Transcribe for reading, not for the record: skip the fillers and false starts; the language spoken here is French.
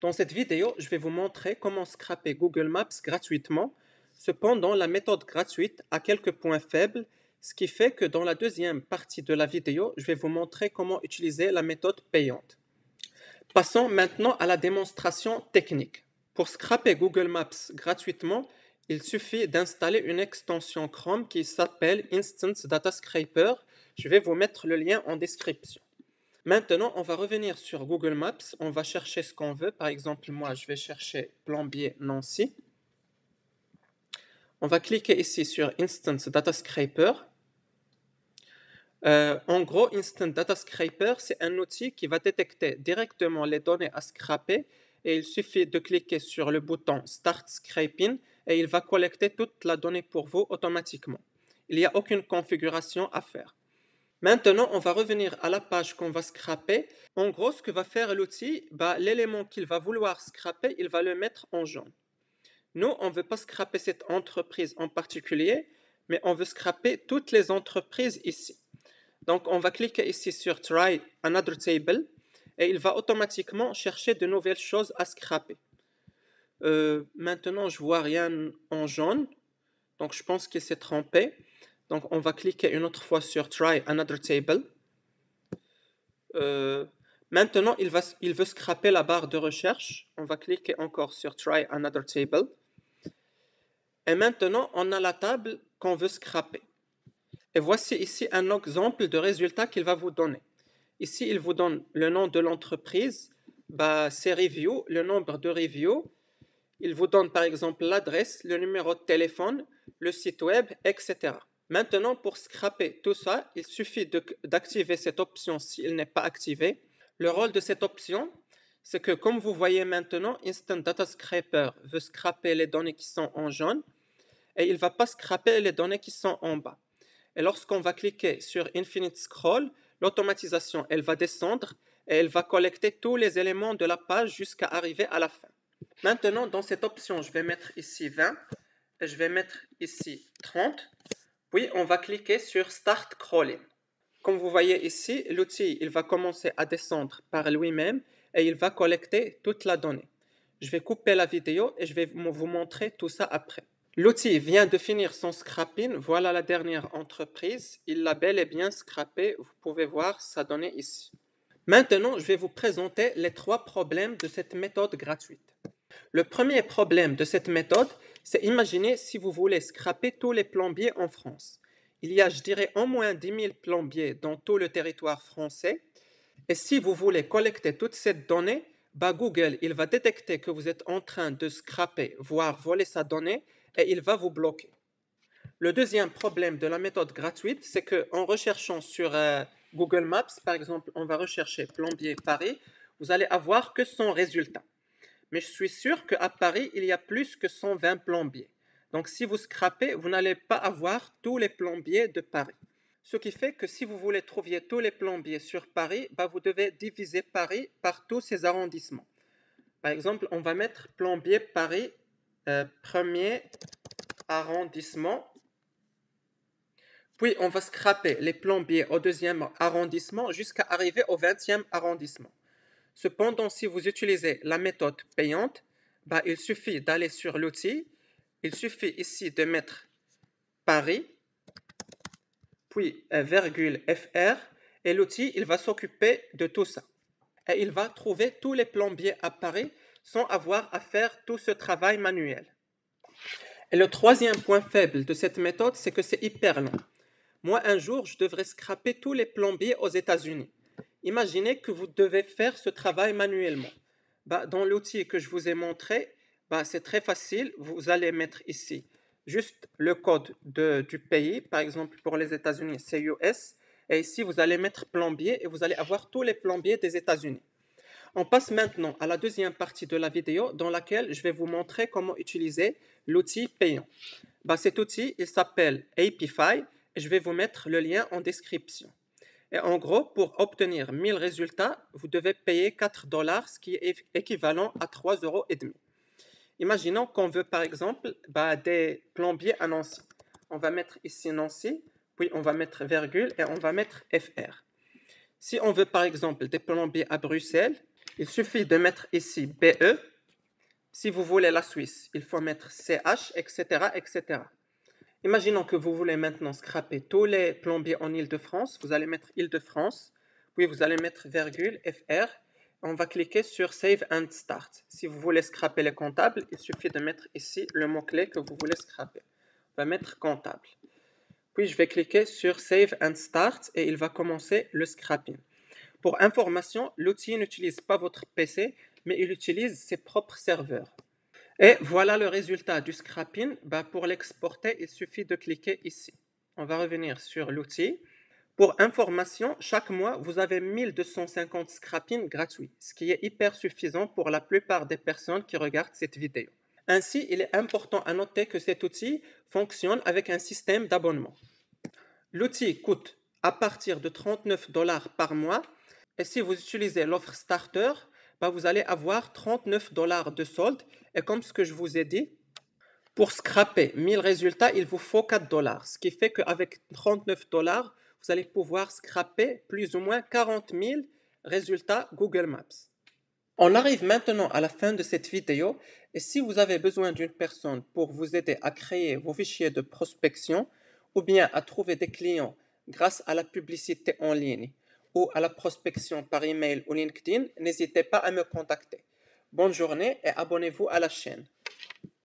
Dans cette vidéo, je vais vous montrer comment scraper Google Maps gratuitement. Cependant, la méthode gratuite a quelques points faibles, ce qui fait que dans la deuxième partie de la vidéo, je vais vous montrer comment utiliser la méthode payante. Passons maintenant à la démonstration technique. Pour scraper Google Maps gratuitement, il suffit d'installer une extension Chrome qui s'appelle Instant Data Scraper. Je vais vous mettre le lien en description. Maintenant, on va revenir sur Google Maps. On va chercher ce qu'on veut. Par exemple, moi, je vais chercher Plombier Nancy. On va cliquer ici sur Instant Data Scraper. En gros, Instant Data Scraper, c'est un outil qui va détecter directement les données à scraper et il suffit de cliquer sur le bouton Start Scraping et il va collecter toute la donnée pour vous automatiquement. Il n'y a aucune configuration à faire. Maintenant, on va revenir à la page qu'on va scraper. En gros, ce que va faire l'outil, l'élément qu'il va vouloir scraper, il va le mettre en jaune. Nous, on ne veut pas scraper cette entreprise en particulier, mais on veut scraper toutes les entreprises ici. Donc, on va cliquer ici sur Try Another Table et il va automatiquement chercher de nouvelles choses à scraper. Maintenant, je vois rien en jaune, donc je pense qu'il s'est trompé. Donc, on va cliquer une autre fois sur Try Another Table. Maintenant, il veut scraper la barre de recherche. On va cliquer encore sur Try Another Table. Et maintenant, on a la table qu'on veut scraper. Et voici ici un exemple de résultat qu'il va vous donner. Ici, il vous donne le nom de l'entreprise, ses reviews, le nombre de reviews. Il vous donne par exemple l'adresse, le numéro de téléphone, le site web, etc. Maintenant, pour scraper tout ça, il suffit d'activer cette option s'il n'est pas activé. Le rôle de cette option, c'est que comme vous voyez maintenant, Instant Data Scraper veut scraper les données qui sont en jaune et il ne va pas scraper les données qui sont en bas. Et lorsqu'on va cliquer sur Infinite Scroll, l'automatisation, elle va descendre et elle va collecter tous les éléments de la page jusqu'à arriver à la fin. Maintenant, dans cette option, je vais mettre ici 20 et je vais mettre ici 30. Puis, on va cliquer sur Start Crawling. Comme vous voyez ici, l'outil il va commencer à descendre par lui-même et il va collecter toute la donnée. Je vais couper la vidéo et je vais vous montrer tout ça après. L'outil vient de finir son scrapping. Voilà la dernière entreprise. Il l'a bel et bien scrappé. Vous pouvez voir sa donnée ici. Maintenant, je vais vous présenter les 3 problèmes de cette méthode gratuite. Le premier problème de cette méthode, c'est imaginer si vous voulez scraper tous les plombiers en France. Il y a, je dirais, au moins 10 000 plombiers dans tout le territoire français. Et si vous voulez collecter toute cette donnée, Google il va détecter que vous êtes en train de scraper, voire voler sa donnée, et il va vous bloquer. Le deuxième problème de la méthode gratuite, c'est qu'en recherchant sur Google Maps, par exemple, on va rechercher plombier Paris, vous allez avoir que son résultat. Mais je suis sûr qu'à Paris, il y a plus que 120 plombiers. Donc si vous scrapez, vous n'allez pas avoir tous les plombiers de Paris. Ce qui fait que si vous voulez trouver tous les plombiers sur Paris, vous devez diviser Paris par tous ces arrondissements. Par exemple, on va mettre plombier Paris, premier arrondissement. Puis on va scraper les plombiers au deuxième arrondissement jusqu'à arriver au 20e arrondissement. Cependant, si vous utilisez la méthode payante, il suffit d'aller sur l'outil. Il suffit ici de mettre Paris, puis virgule FR, et l'outil il va s'occuper de tout ça. Et il va trouver tous les plombiers à Paris sans avoir à faire tout ce travail manuel. Et le troisième point faible de cette méthode, c'est que c'est hyper long. Moi, un jour, je devrais scraper tous les plombiers aux États-Unis. Imaginez que vous devez faire ce travail manuellement. Dans l'outil que je vous ai montré, c'est très facile. Vous allez mettre ici juste le code du pays. Par exemple, pour les États-Unis, c'est US. Et ici, vous allez mettre plombier et vous allez avoir tous les plombiers des États-Unis. On passe maintenant à la deuxième partie de la vidéo dans laquelle je vais vous montrer comment utiliser l'outil payant. Cet outil, il s'appelle Apify et je vais vous mettre le lien en description. Et en gros, pour obtenir 1000 résultats, vous devez payer 4 $, ce qui est équivalent à 3,5 euros. Imaginons qu'on veut par exemple des plombiers à Nancy. On va mettre ici Nancy, puis on va mettre virgule et on va mettre FR. Si on veut par exemple des plombiers à Bruxelles, Il suffit de mettre ici BE. Si vous voulez la Suisse, il faut mettre CH, etc., etc. Imaginons que vous voulez maintenant scraper tous les plombiers en Île-de-France. Vous allez mettre Île-de-France, puis vous allez mettre virgule FR. On va cliquer sur Save and Start. Si vous voulez scraper les comptables, il suffit de mettre ici le mot-clé que vous voulez scraper. On va mettre comptable. Puis je vais cliquer sur Save and Start et il va commencer le scrapping. Pour information, l'outil n'utilise pas votre PC, mais il utilise ses propres serveurs. Et voilà le résultat du scrapping. Pour l'exporter, il suffit de cliquer ici. On va revenir sur l'outil. Pour information, chaque mois, vous avez 1250 scrappings gratuits, ce qui est hyper suffisant pour la plupart des personnes qui regardent cette vidéo. Ainsi, il est important à noter que cet outil fonctionne avec un système d'abonnement. L'outil coûte à partir de 39 $ par mois et si vous utilisez l'offre Starter, vous allez avoir 39 $ de solde et comme ce que je vous ai dit, pour scraper 1000 résultats, il vous faut 4 $, ce qui fait qu'avec 39 $, vous allez pouvoir scraper plus ou moins 40 000 résultats Google Maps. On arrive maintenant à la fin de cette vidéo et si vous avez besoin d'une personne pour vous aider à créer vos fichiers de prospection ou bien à trouver des clients grâce à la publicité en ligne ou à la prospection par email ou LinkedIn, n'hésitez pas à me contacter. Bonne journée et abonnez-vous à la chaîne.